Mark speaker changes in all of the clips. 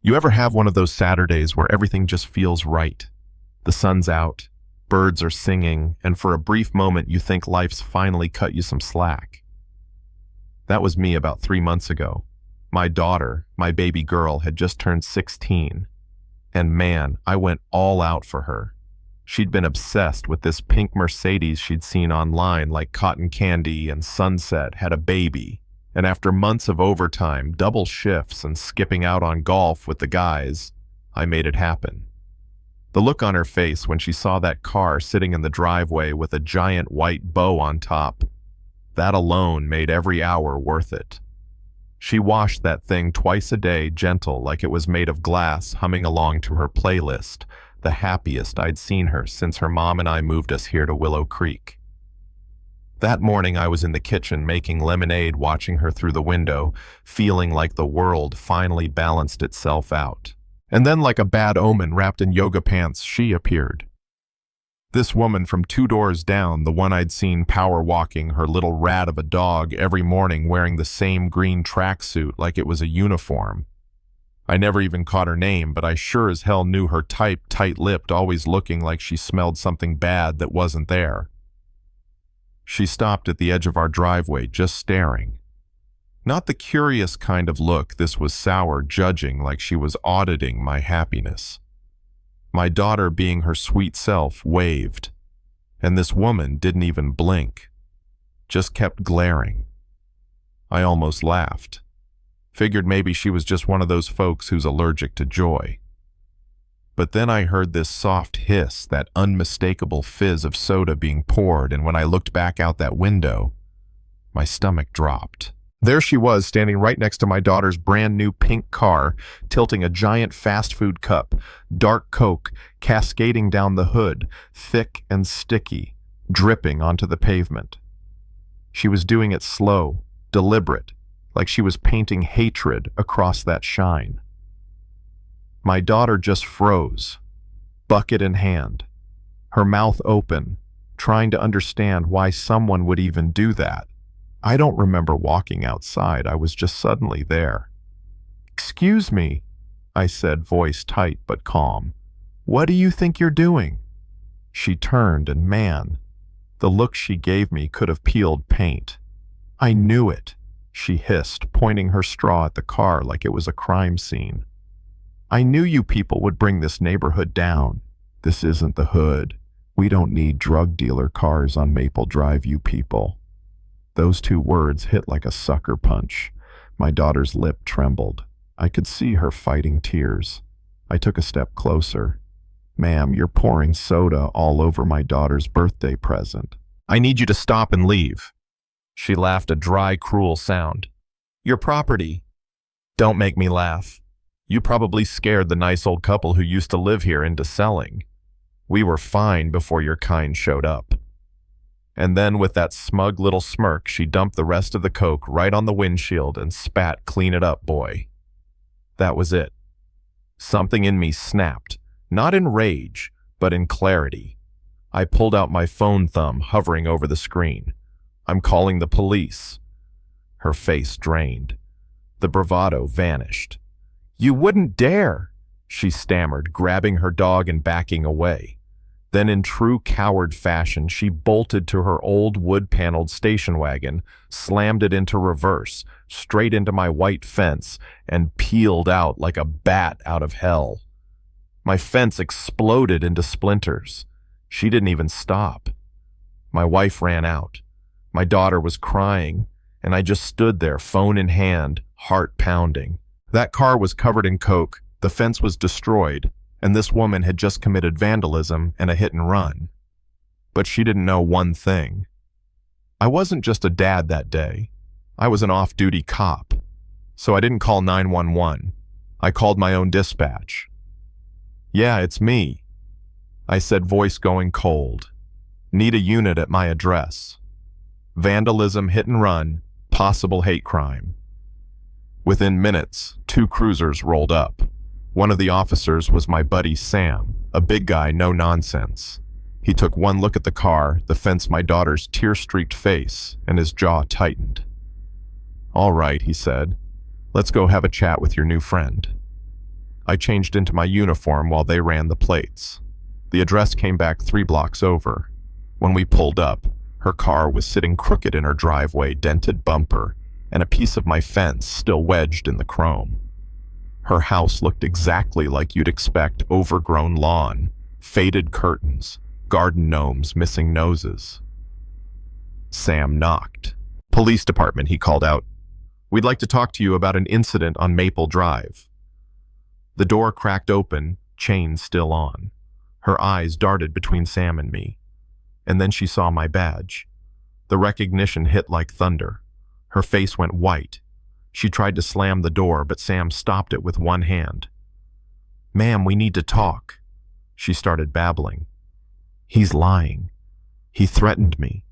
Speaker 1: You ever have one of those Saturdays where everything just feels right? The sun's out, birds are singing, and for a brief moment you think life's finally cut you some slack. That was me about 3 months ago. My daughter, my baby girl, had just turned 16. And man, I went all out for her. She'd been obsessed with this pink Mercedes she'd seen online like cotton candy, and Sunset had a baby. And after months of overtime, double shifts, and skipping out on golf with the guys, I made it happen. The look on her face when she saw that car sitting in the driveway with a giant white bow on top, that alone made every hour worth it. She washed that thing twice a day, gentle like it was made of glass, humming along to her playlist, the happiest I'd seen her since her mom and I moved us here to Willow Creek. That morning I was in the kitchen making lemonade, watching her through the window, feeling like the world finally balanced itself out. And then, like a bad omen wrapped in yoga pants, she appeared. This woman from 2 doors down, the one I'd seen power walking her little rat of a dog every morning, wearing the same green tracksuit like it was a uniform. I never even caught her name, but I sure as hell knew her type, tight-lipped, always looking like she smelled something bad that wasn't there. She stopped at the edge of our driveway, just staring. Not the curious kind of look, this was sour, judging, like she was auditing my happiness. My daughter, being her sweet self, waved, and this woman didn't even blink, just kept glaring. I almost laughed. Figured maybe she was just one of those folks who's allergic to joy. But then I heard this soft hiss, that unmistakable fizz of soda being poured, and when I looked back out that window, my stomach dropped. There she was, standing right next to my daughter's brand new pink car, tilting a giant fast food cup, dark Coke, cascading down the hood, thick and sticky, dripping onto the pavement. She was doing it slow, deliberate, like she was painting hatred across that shine. My daughter just froze, bucket in hand, her mouth open, trying to understand why someone would even do that. I don't remember walking outside, I was just suddenly there. "Excuse me," I said, voice tight but calm. "What do you think you're doing?" She turned, and man, the look she gave me could have peeled paint. "I knew it," she hissed, pointing her straw at the car like it was a crime scene. "I knew you people would bring this neighborhood down. This isn't the hood. We don't need drug dealer cars on Maple Drive, you people." Those 2 words hit like a sucker punch. My daughter's lip trembled. I could see her fighting tears. I took a step closer. "Ma'am, you're pouring soda all over my daughter's birthday present. I need you to stop and leave." She laughed a dry, cruel sound. "Your property." "Don't make me laugh. You probably scared the nice old couple who used to live here into selling. We were fine before your kind showed up." And then with that smug little smirk, she dumped the rest of the Coke right on the windshield and spat, "Clean it up, boy." That was it. Something in me snapped, not in rage, but in clarity. I pulled out my phone thumb, hovering over the screen. "I'm calling the police." Her face drained. The bravado vanished. "You wouldn't dare," she stammered, grabbing her dog and backing away. Then in true coward fashion, she bolted to her old wood-paneled station wagon, slammed it into reverse, straight into my white fence, and peeled out like a bat out of hell. My fence exploded into splinters. She didn't even stop. My wife ran out. My daughter was crying, and I just stood there, phone in hand, heart pounding. That car was covered in Coke, the fence was destroyed, and this woman had just committed vandalism and a hit and run. But she didn't know one thing. I wasn't just a dad that day. I was an off-duty cop. So I didn't call 911. I called my own dispatch. "Yeah, it's me," I said, voice going cold. "Need a unit at my address. Vandalism, hit and run, possible hate crime." Within minutes, 2 cruisers rolled up. One of the officers was my buddy Sam, a big guy, no nonsense. He took one look at the car, the fence, my daughter's tear-streaked face, and his jaw tightened. "All right," he said. "Let's go have a chat with your new friend." I changed into my uniform while they ran the plates. The address came back 3 blocks over. When we pulled up, her car was sitting crooked in her driveway, dented bumper, and a piece of my fence still wedged in the chrome. Her house looked exactly like you'd expect: overgrown lawn, faded curtains, garden gnomes missing noses. Sam knocked. "Police department," he called out. "We'd like to talk to you about an incident on Maple Drive." The door cracked open, chain still on. Her eyes darted between Sam and me. And then she saw my badge. The recognition hit like thunder. Her face went white. She tried to slam the door, but Sam stopped it with one hand. "Ma'am, we need to talk." She started babbling. "He's lying. He threatened me.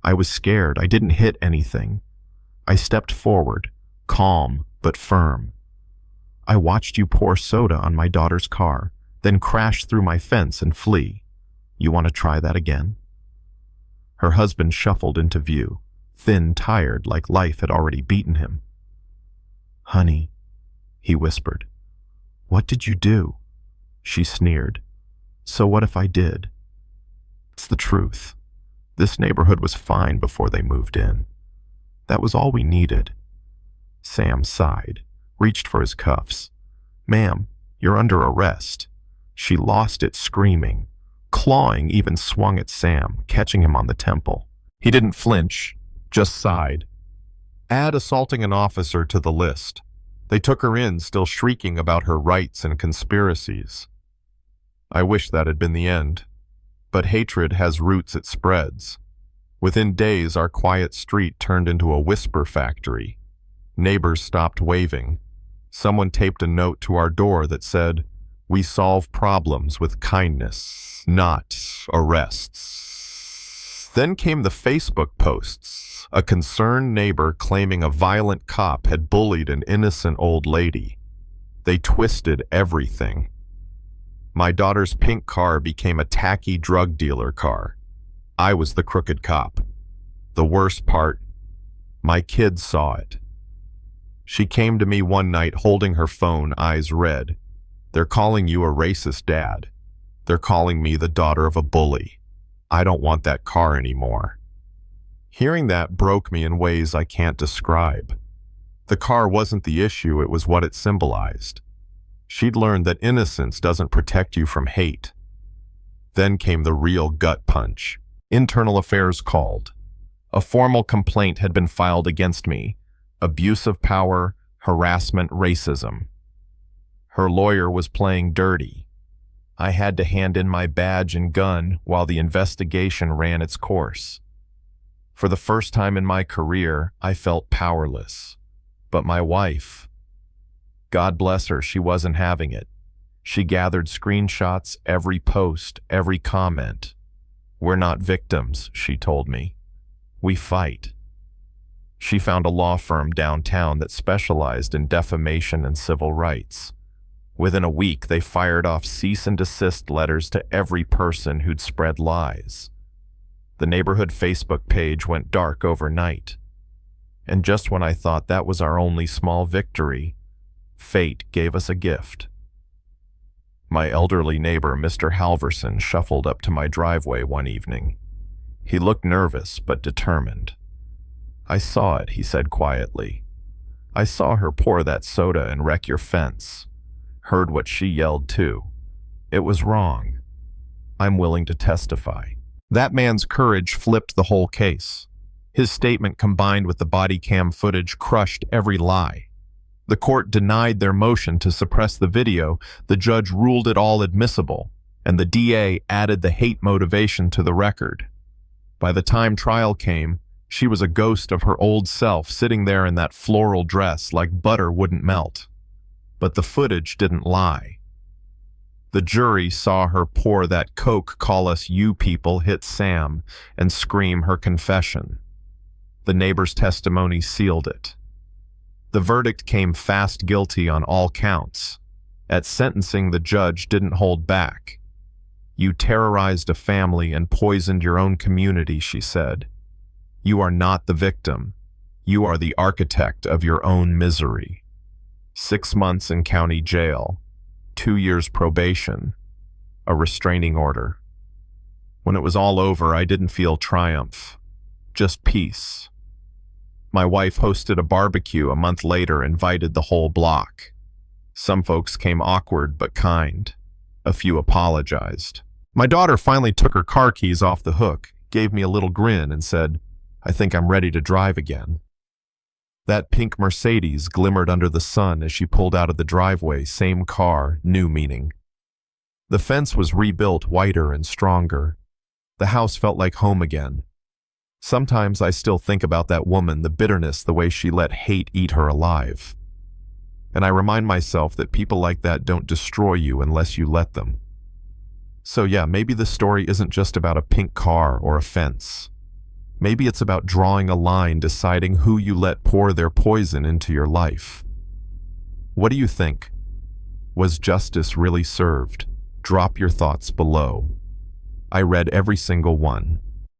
Speaker 1: I was scared. I didn't hit anything." I stepped forward, calm but firm. "I watched you pour soda on my daughter's car, then crash through my fence and flee. You want to try that again?" Her husband shuffled into view, thin, tired, like life had already beaten him. "Honey," he whispered. "What did you do?" She sneered. "So what if I did?" "It's the truth. This neighborhood was fine before they moved in. That was all we needed." Sam sighed, reached for his cuffs. "Ma'am, you're under arrest." She lost it, screaming. Clawing even swung at Sam, catching him on the temple. He didn't flinch, just sighed. "Add assaulting an officer to the list." They took her in, still shrieking about her rights and conspiracies. I wish that had been the end. But hatred has roots it spreads. Within days, our quiet street turned into a whisper factory. Neighbors stopped waving. Someone taped a note to our door that said, "We solve problems with kindness, not arrests." Then came the Facebook posts. A concerned neighbor claiming a violent cop had bullied an innocent old lady. They twisted everything. My daughter's pink car became a tacky drug dealer car. I was the crooked cop. The worst part, my kids saw it. She came to me one night holding her phone, eyes red. "They're calling you a racist, Dad. They're calling me the daughter of a bully. I don't want that car anymore." Hearing that broke me in ways I can't describe. The car wasn't the issue, it was what it symbolized. She'd learned that innocence doesn't protect you from hate. Then came the real gut punch. Internal Affairs called. A formal complaint had been filed against me. Abuse of power, harassment, racism. Her lawyer was playing dirty. I had to hand in my badge and gun while the investigation ran its course. For the first time in my career, I felt powerless. But my wife, God bless her, she wasn't having it. She gathered screenshots, every post, every comment. "We're not victims," she told me. "We fight." She found a law firm downtown that specialized in defamation and civil rights. Within a week, they fired off cease and desist letters to every person who'd spread lies. The neighborhood Facebook page went dark overnight. And just when I thought that was our only small victory, fate gave us a gift. My elderly neighbor, Mr. Halverson, shuffled up to my driveway one evening. He looked nervous but determined. "I saw it," he said quietly. "I saw her pour that soda and wreck your fence. Heard what she yelled too. It was wrong. I'm willing to testify." That man's courage flipped the whole case. His statement combined with the body cam footage crushed every lie. The court denied their motion to suppress the video, the judge ruled it all admissible, and the DA added the hate motivation to the record. By the time trial came, she was a ghost of her old self sitting there in that floral dress like butter wouldn't melt. But the footage didn't lie. The jury saw her pour that Coke, "Call us you people," hit Sam, and scream her confession. The neighbor's testimony sealed it. The verdict came fast guilty on all counts. At sentencing, the judge didn't hold back. "You terrorized a family and poisoned your own community," she said. "You are not the victim. You are the architect of your own misery." 6 months in county jail. 2 years probation, a restraining order. When it was all over, I didn't feel triumph, just peace. My wife hosted a barbecue a month later, invited the whole block. Some folks came awkward but kind. A few apologized. My daughter finally took her car keys off the hook, gave me a little grin, and said, "I think I'm ready to drive again." That pink Mercedes glimmered under the sun as she pulled out of the driveway, same car, new meaning. The fence was rebuilt whiter and stronger. The house felt like home again. Sometimes I still think about that woman, the bitterness, the way she let hate eat her alive. And I remind myself that people like that don't destroy you unless you let them. So yeah, maybe the story isn't just about a pink car or a fence. Maybe it's about drawing a line, deciding who you let pour their poison into your life. What do you think? Was justice really served? Drop your thoughts below. I read every single one.